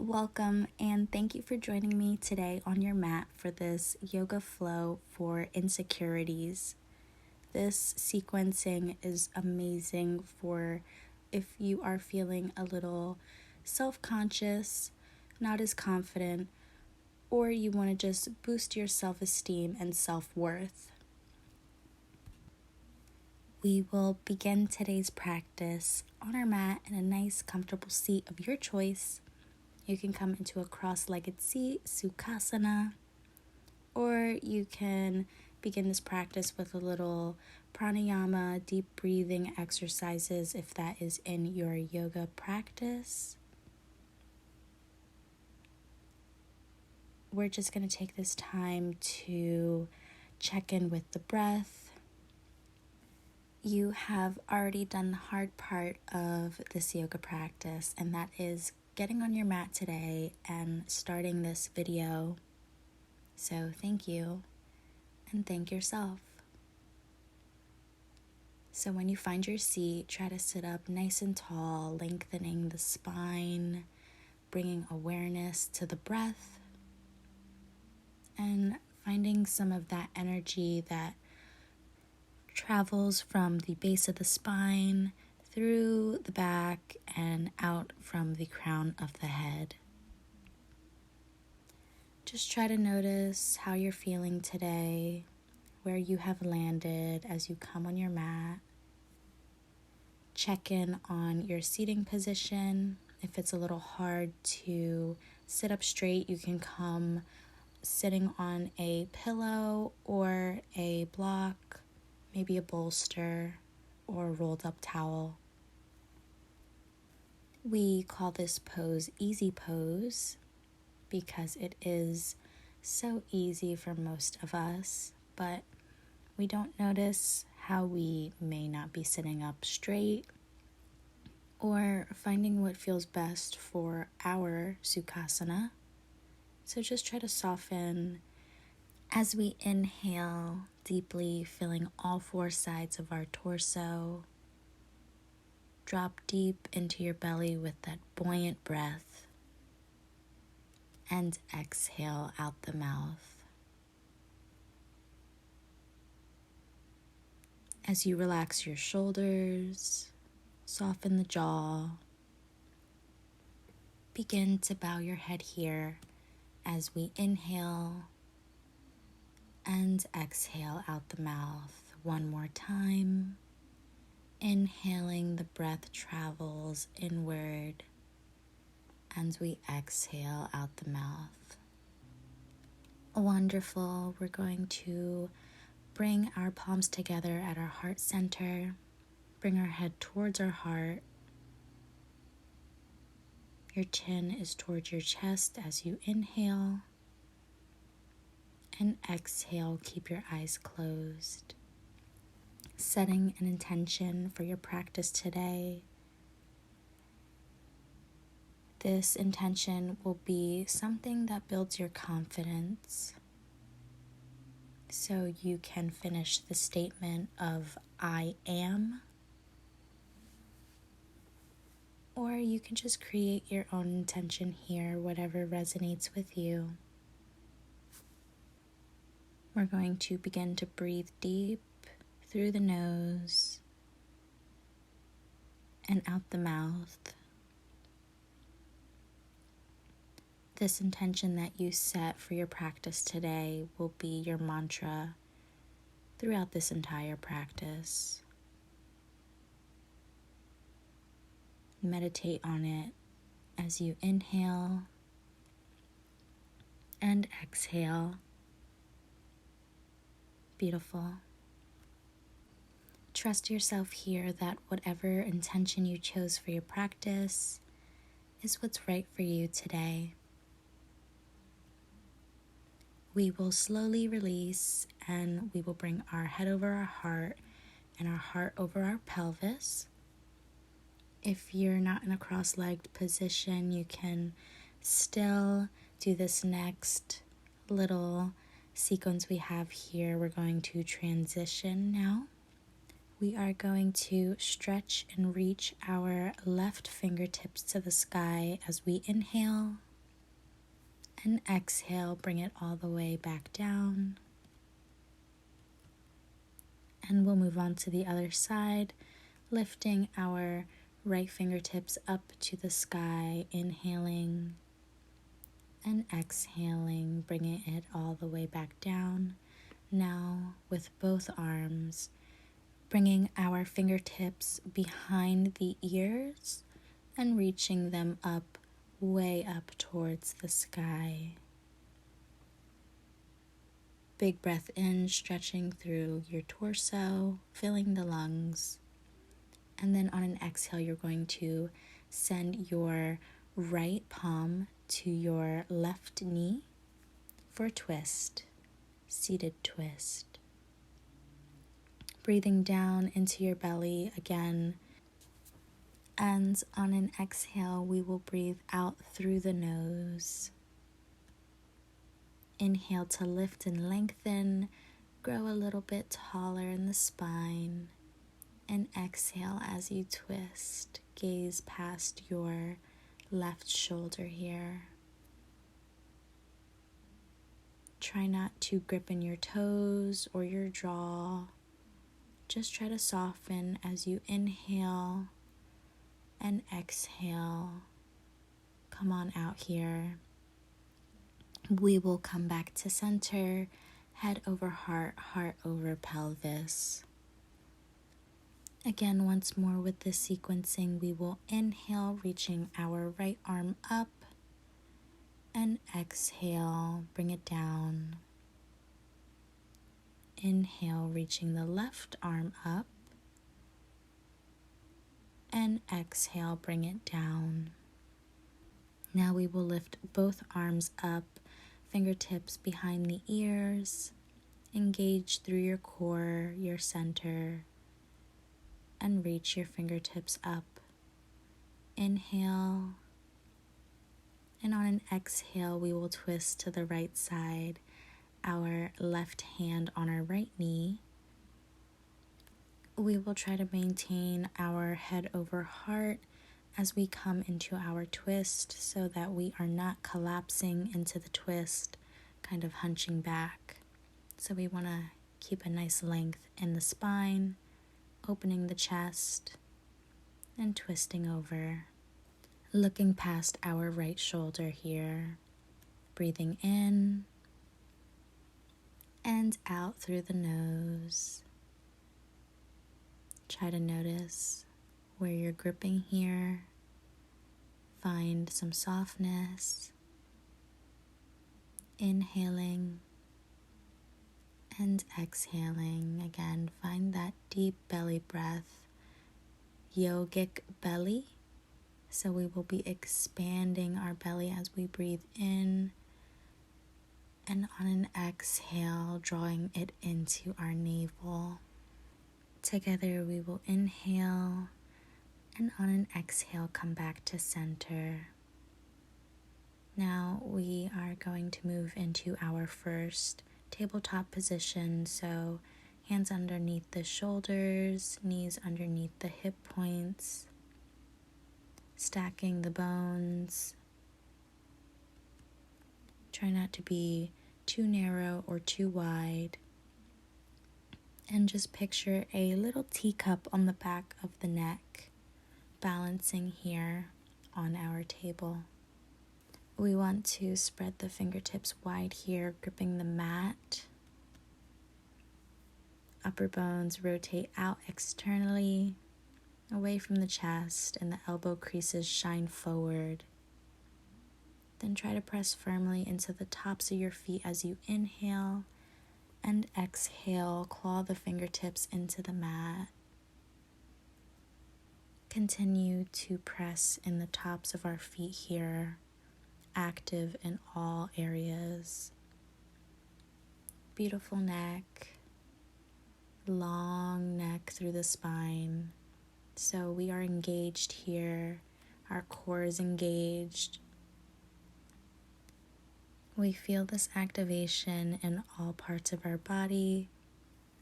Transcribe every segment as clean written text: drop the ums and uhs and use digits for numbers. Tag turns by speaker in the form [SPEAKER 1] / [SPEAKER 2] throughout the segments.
[SPEAKER 1] Welcome and thank you for joining me today on your mat for this yoga flow for insecurities. This sequencing is amazing for if you are feeling a little self-conscious, not as confident, or you want to just boost your self-esteem and self-worth. We will begin today's practice on our mat in a nice, comfortable seat of your choice. You can come into a cross-legged seat, Sukhasana, or you can begin this practice with a little pranayama, deep breathing exercises if that is in your yoga practice. We're just going to take this time to check in with the breath. You have already done the hard part of this yoga practice, and that is getting on your mat today and starting this video. So thank you and thank yourself. So when you find your seat, try to sit up nice and tall, lengthening the spine, bringing awareness to the breath, and finding some of that energy that travels from the base of the spine through the back and out from the crown of the head. Just try to notice how you're feeling today, where you have landed as you come on your mat. Check in on your seating position. If it's a little hard to sit up straight, you can come sitting on a pillow or a block, maybe a bolster or a rolled up towel. We call this pose easy pose because it is so easy for most of us, but we don't notice how we may not be sitting up straight or finding what feels best for our Sukhasana. So just try to soften as we inhale deeply, filling all four sides of our torso. Drop deep into your belly with that buoyant breath and exhale out the mouth. As you relax your shoulders, soften the jaw, begin to bow your head here as we inhale and exhale out the mouth. One more time. Inhaling, the breath travels inward, and we exhale out the mouth. Wonderful. We're going to bring our palms together at our heart center. Bring our head towards our heart. Your chin is towards your chest as you inhale. And exhale, keep your eyes closed. Setting an intention for your practice today. This intention will be something that builds your confidence so you can finish the statement of I am, or you can just create your own intention here, whatever resonates with you. We're going to begin to breathe deep through the nose and out the mouth. This intention that you set for your practice today will be your mantra throughout this entire practice. Meditate on it as you inhale and exhale. Beautiful. Trust yourself here that whatever intention you chose for your practice is what's right for you today. We will slowly release and we will bring our head over our heart and our heart over our pelvis. If you're not in a cross-legged position, you can still do this next little sequence we have here. We're going to transition now. We are going to stretch and reach our left fingertips to the sky as we inhale And exhale, bring it all the way back down. And we'll move on to the other side, lifting our right fingertips up to the sky, inhaling and exhaling, bringing it all the way back down. Now, with both arms, bringing our fingertips behind the ears and reaching them up, way up towards the sky. Big breath in, stretching through your torso, filling the lungs. And then on an exhale, you're going to send your right palm to your left knee for a twist, seated twist. Breathing down into your belly again. And on an exhale, we will breathe out through the nose. Inhale to lift and lengthen, grow a little bit taller in the spine. And exhale as you twist, gaze past your left shoulder here. Try not to grip in your toes or your jaw. Just try to soften as you inhale and exhale. Come on out here. We will come back to center, head over heart, heart over pelvis. Again, once more with this sequencing, we will inhale, reaching our right arm up, and exhale, bring it down. Inhale, reaching the left arm up, and exhale, bring it down. Now we will lift both arms up, fingertips behind the ears, engage through your core, your center, and reach your fingertips up. Inhale, and on an exhale, we will twist to the right side, our left hand on our right knee. We will try to maintain our head over heart as we come into our twist so that we are not collapsing into the twist, kind of hunching back. So we want to keep a nice length in the spine, opening the chest, and twisting over. Looking past our right shoulder here, breathing in and out through the nose. Try to notice where you're gripping here. Find some softness. Inhaling and exhaling. Again, find that deep belly breath, yogic belly. So we will be expanding our belly as we breathe in, and on an exhale, drawing it into our navel. Together we will inhale, and on an exhale, come back to center. Now we are going to move into our first tabletop position. So hands underneath the shoulders, knees underneath the hip points, stacking the bones. Try not to be too narrow or too wide. And just picture a little teacup on the back of the neck, balancing here on our table. We want to spread the fingertips wide here, gripping the mat. Upper bones rotate out externally, away from the chest, and the elbow creases shine forward. Then try to press firmly into the tops of your feet as you inhale, and exhale, claw the fingertips into the mat. Continue to press in the tops of our feet here, active in all areas. Beautiful neck, long neck through the spine. So we are engaged here. Our core is engaged. We feel this activation in all parts of our body,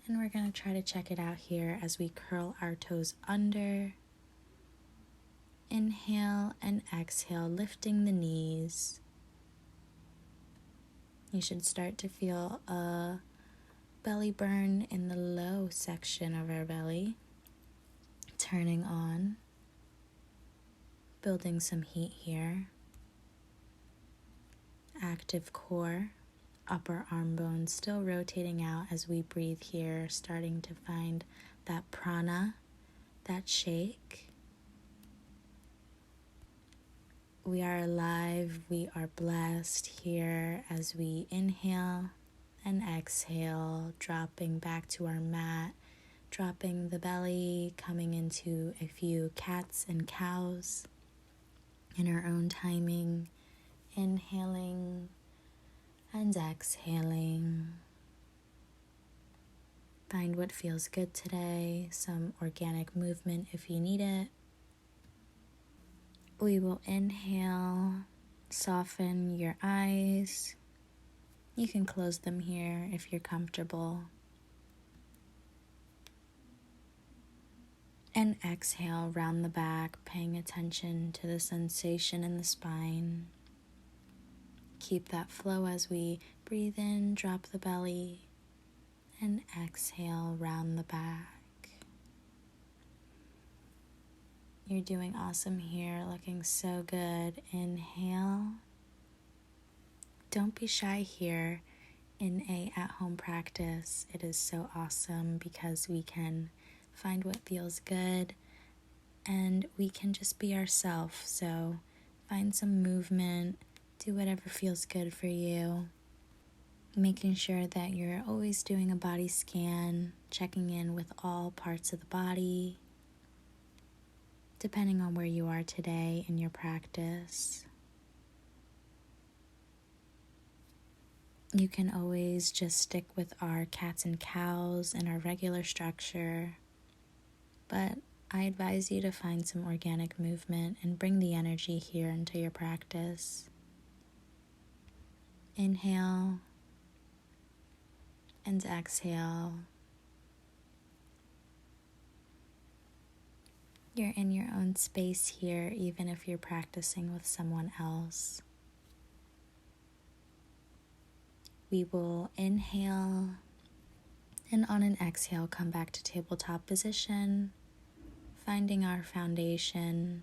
[SPEAKER 1] and we're going to try to check it out here as we curl our toes under. Inhale and exhale, lifting the knees. You should start to feel a belly burn in the low section of our belly, turning on, building some heat here. Active core, upper arm bones still rotating out as we breathe here, starting to find that prana, that shake. We are alive, we are blessed here as we inhale and exhale, dropping back to our mat, dropping the belly, coming into a few cats and cows in our own timing, inhaling and exhaling. Find what feels good today, some organic movement if you need it. We will inhale, soften your eyes. You can close them here if you're comfortable. And exhale, round the back, paying attention to the sensation in the spine. Keep that flow as we breathe in, drop the belly, and exhale, round the back. You're doing awesome here, looking so good. Inhale. Don't be shy here in a at-home practice. It is so awesome because we can find what feels good and we can just be ourselves. So find some movement, do whatever feels good for you. Making sure that you're always doing a body scan, checking in with all parts of the body, depending on where you are today in your practice. You can always just stick with our cats and cows and our regular structure, but I advise you to find some organic movement and bring the energy here into your practice. Inhale and exhale. You're in your own space here, even if you're practicing with someone else. We will inhale, and on an exhale, come back to tabletop position, finding our foundation.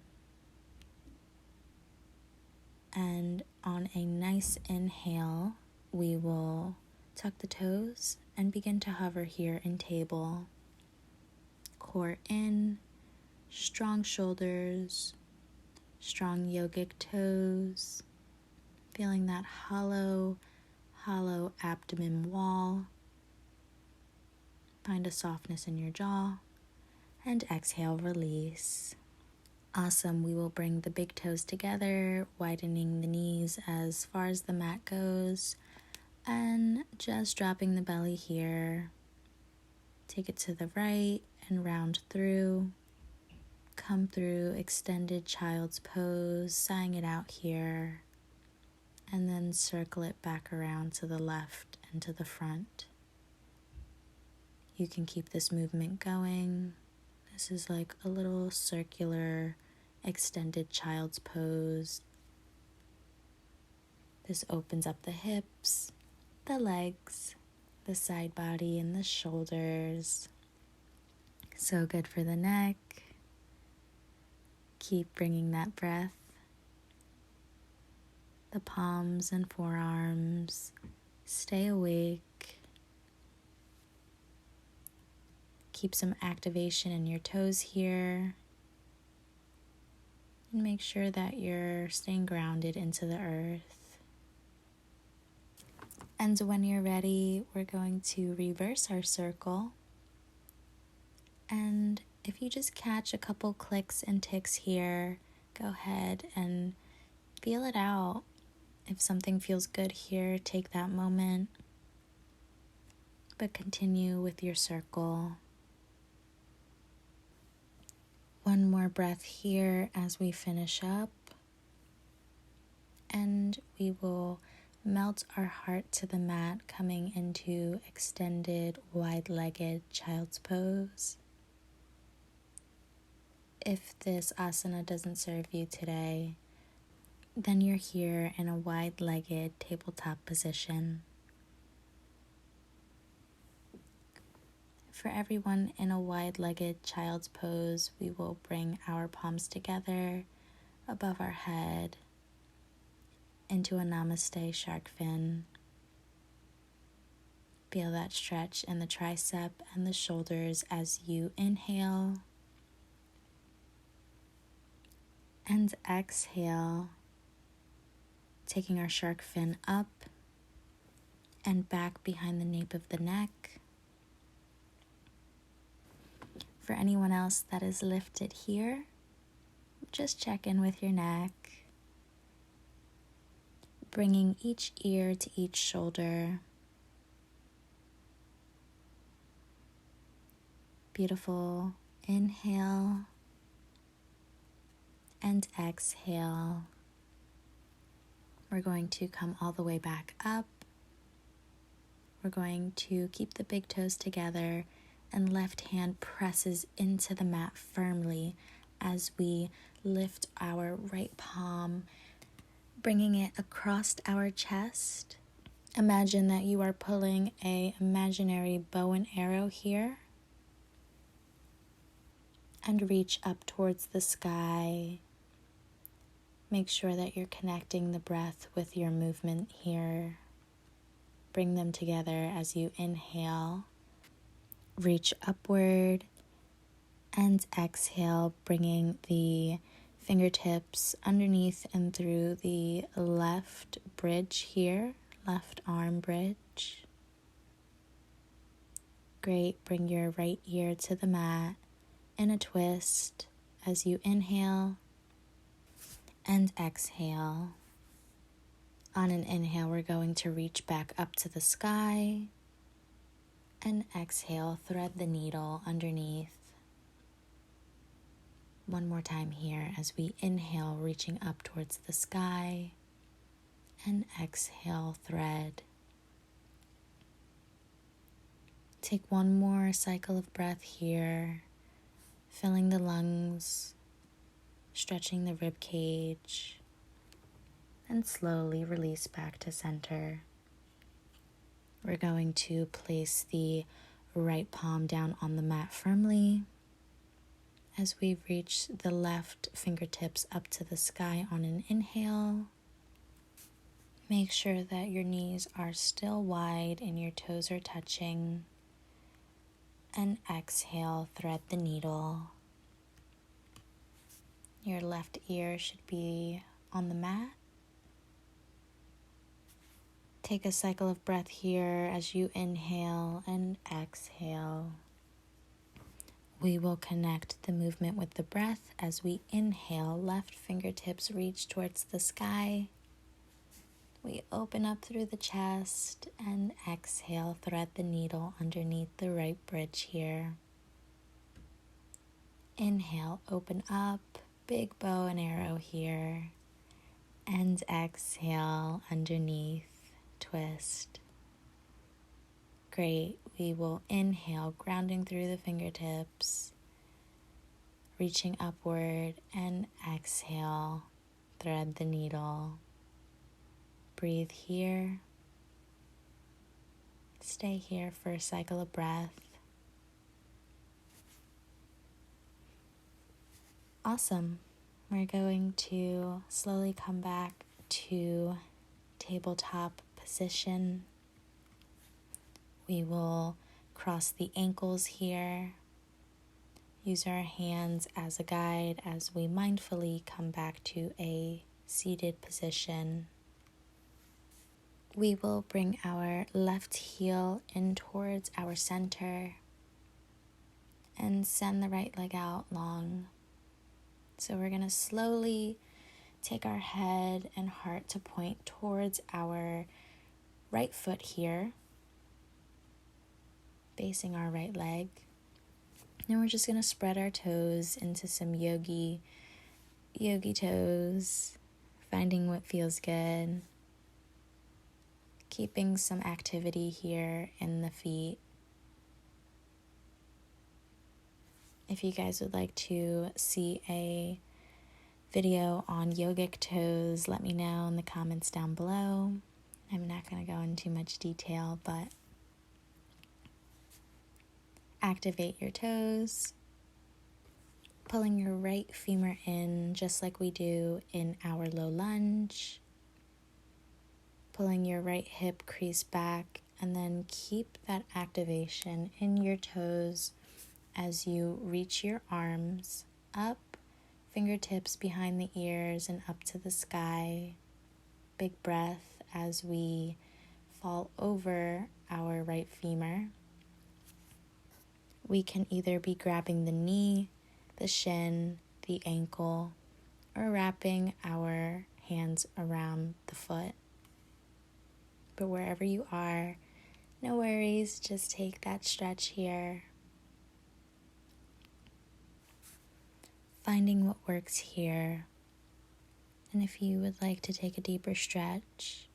[SPEAKER 1] And on a nice inhale, we will tuck the toes and begin to hover here in table. Core in, strong shoulders, strong yogic toes, feeling that hollow abdomen wall. Find a softness in your jaw, and exhale, release. Awesome, we will bring the big toes together, widening the knees as far as the mat goes, and just dropping the belly here. Take it to the right and round through. Come through extended child's pose, sighing it out here, and then circle it back around to the left and to the front. You can keep this movement going. This is like a little circular extended child's pose. This opens up the hips, the legs, the side body, and the shoulders. So good for the neck. Keep bringing that breath. The palms and forearms. Stay awake. Keep some activation in your toes here. And make sure that you're staying grounded into the earth. And when you're ready, we're going to reverse our circle. And if you just catch a couple clicks and ticks here, go ahead and feel it out. If something feels good here, take that moment. But continue with your circle. One more breath here as we finish up. And we will melt our heart to the mat, coming into extended, wide-legged child's pose. If this asana doesn't serve you today, Then you're here in a wide-legged tabletop position. For everyone in a wide-legged child's pose, we will bring our palms together above our head into a namaste shark fin. Feel that stretch in the tricep and the shoulders as you inhale and exhale, taking our shark fin up and back behind the nape of the neck. For anyone else that is lifted here, just check in with your neck, bringing each ear to each shoulder. Beautiful. Inhale and exhale. We're going to come all the way back up. We're going to keep the big toes together and left hand presses into the mat firmly as we lift our right palm, bringing it across our chest. Imagine that you are pulling an imaginary bow and arrow here, and reach up towards the sky. Make sure that you're connecting the breath with your movement here. Bring them together as you inhale. Reach upward and exhale, bringing the fingertips underneath and through the left bridge here, left arm bridge. Great. Bring your right ear to the mat in a twist as you inhale and exhale. On an inhale, we're going to reach back up to the sky, and exhale, thread the needle underneath. One more time here as we inhale, reaching up towards the sky, and exhale, thread. Take one more cycle of breath here, filling the lungs, stretching the rib cage, and slowly release back to center. We're going to place the right palm down on the mat firmly as we reach the left fingertips up to the sky on an inhale. Make sure that your knees are still wide and your toes are touching. And exhale, thread the needle. Your left ear should be on the mat. Take a cycle of breath here as you inhale and exhale. We will connect the movement with the breath as we inhale. Left fingertips reach towards the sky. We open up through the chest and exhale, thread the needle underneath the right bridge here. Inhale, open up, big bow and arrow here. And exhale, underneath, twist. Great. We will inhale, grounding through the fingertips, reaching upward, and exhale, thread the needle. Breathe here. Stay here for a cycle of breath. Awesome. We're going to slowly come back to tabletop position. We will cross the ankles here. Use our hands as a guide as we mindfully come back to a seated position. We will bring our left heel in towards our center and send the right leg out long. So we're going to slowly take our head and heart to point towards our right foot here, facing our right leg. And we're just going to spread our toes into some yogi toes, finding what feels good. Keeping some activity here in the feet. If you guys would like to see a video on yogic toes, let me know in the comments down below. I'm not going to go into too much detail, but activate your toes, pulling your right femur in just like we do in our low lunge, pulling your right hip crease back, and then keep that activation in your toes as you reach your arms up, fingertips behind the ears and up to the sky. Big breath as we fall over our right femur. We can either be grabbing the knee, the shin, the ankle, or wrapping our hands around the foot. But wherever you are, no worries, just take that stretch here. Finding what works here. And if you would like to take a deeper stretch,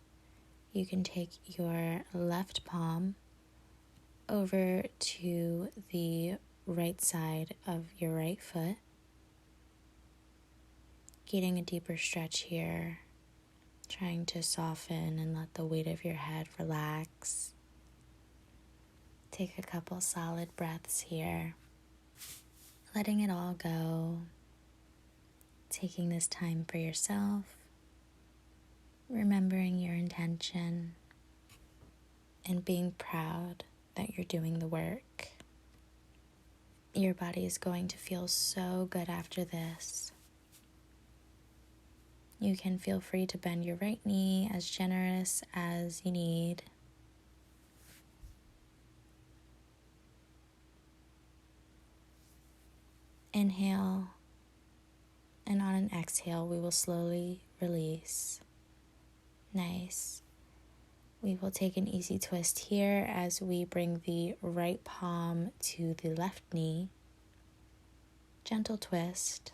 [SPEAKER 1] you can take your left palm over to the right side of your right foot, getting a deeper stretch here, trying to soften and let the weight of your head relax. Take a couple solid breaths here, letting it all go, taking this time for yourself, remembering your intention, and being proud that you're doing the work. Your body is going to feel so good after this. You can feel free to bend your right knee as generous as you need. Inhale, and on an exhale, we will slowly release. Nice. We will take an easy twist here as we bring the right palm to the left knee. Gentle twist.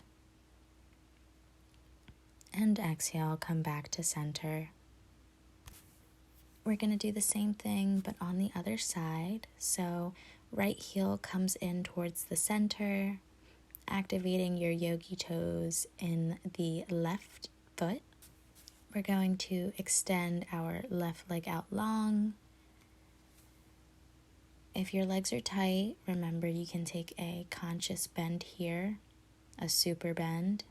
[SPEAKER 1] And exhale, come back to center. We're going to do the same thing, but on the other side. So right heel comes in towards the center, activating your yogi toes in the left foot. We're going to extend our left leg out long. If your legs are tight, remember you can take a conscious bend here, a super bend.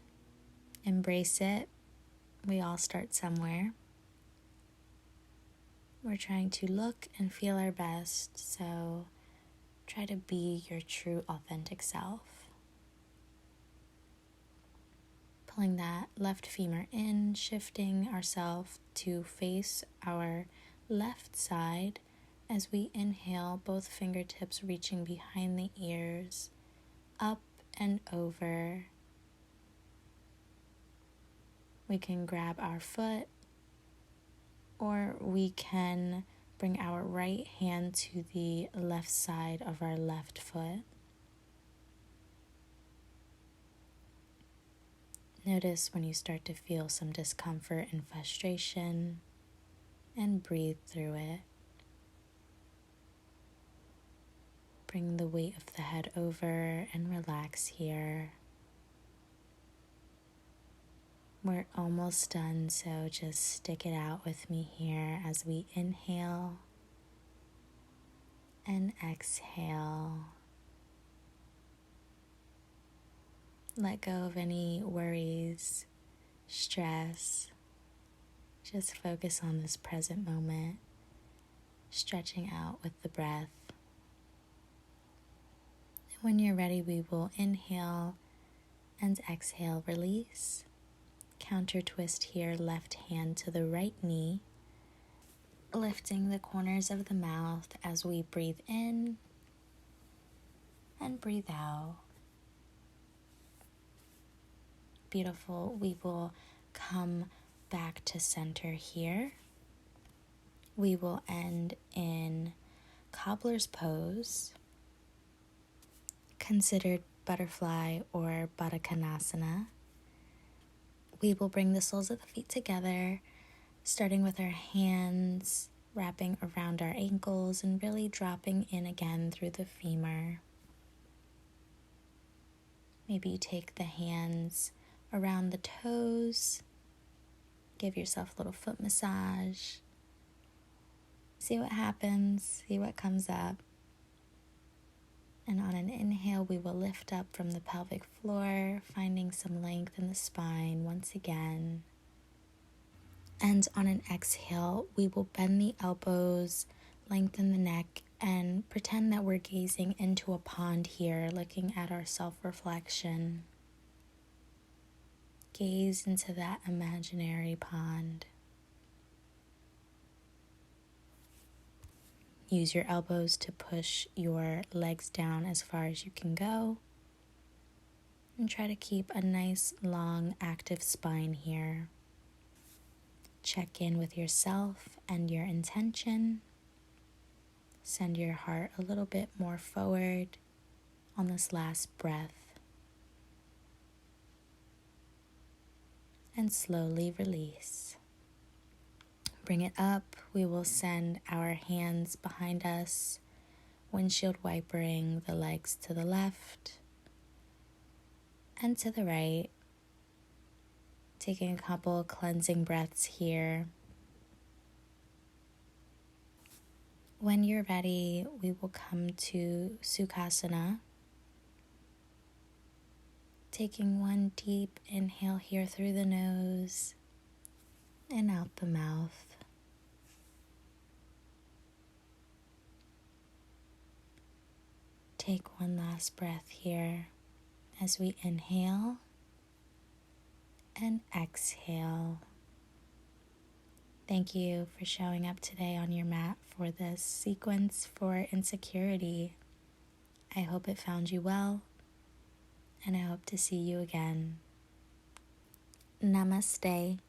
[SPEAKER 1] Embrace it. We all start somewhere. We're trying to look and feel our best, so try to be your true, authentic self. Pulling that left femur in, shifting ourselves to face our left side as we inhale, both fingertips reaching behind the ears, up and over. We can grab our foot, or we can bring our right hand to the left side of our left foot. Notice when you start to feel some discomfort and frustration, and breathe through it. Bring the weight of the head over and relax here. We're almost done, so just stick it out with me here as we inhale and exhale. Let go of any worries, stress. Just focus on this present moment, stretching out with the breath. When you're ready, we will inhale and exhale, release. Counter twist here, left hand to the right knee, lifting the corners of the mouth as we breathe in and breathe out. Beautiful. We will come back to center here. We will end in cobbler's pose, considered butterfly or Baddha Konasana. We will bring the soles of the feet together, starting with our hands wrapping around our ankles and really dropping in again through the femur. Maybe you take the hands around the toes. Give yourself a little foot massage. See what happens, see what comes up. And on an inhale, we will lift up from the pelvic floor, finding some length in the spine once again. And on an exhale, we will bend the elbows, lengthen the neck, and pretend that we're gazing into a pond here, looking at our self-reflection. Gaze into that imaginary pond. Use your elbows to push your legs down as far as you can go. And try to keep a nice, long, active spine here. Check in with yourself and your intention. Send your heart a little bit more forward on this last breath. And slowly release. Bring it up. We will send our hands behind us, windshield wipering the legs to the left and to the right. Taking a couple cleansing breaths here. When you're ready, we will come to Sukhasana. Taking one deep inhale here through the nose and out the mouth. Take one last breath here as we inhale and exhale. Thank you for showing up today on your mat for this sequence for insecurity. I hope it found you well, and I hope to see you again. Namaste.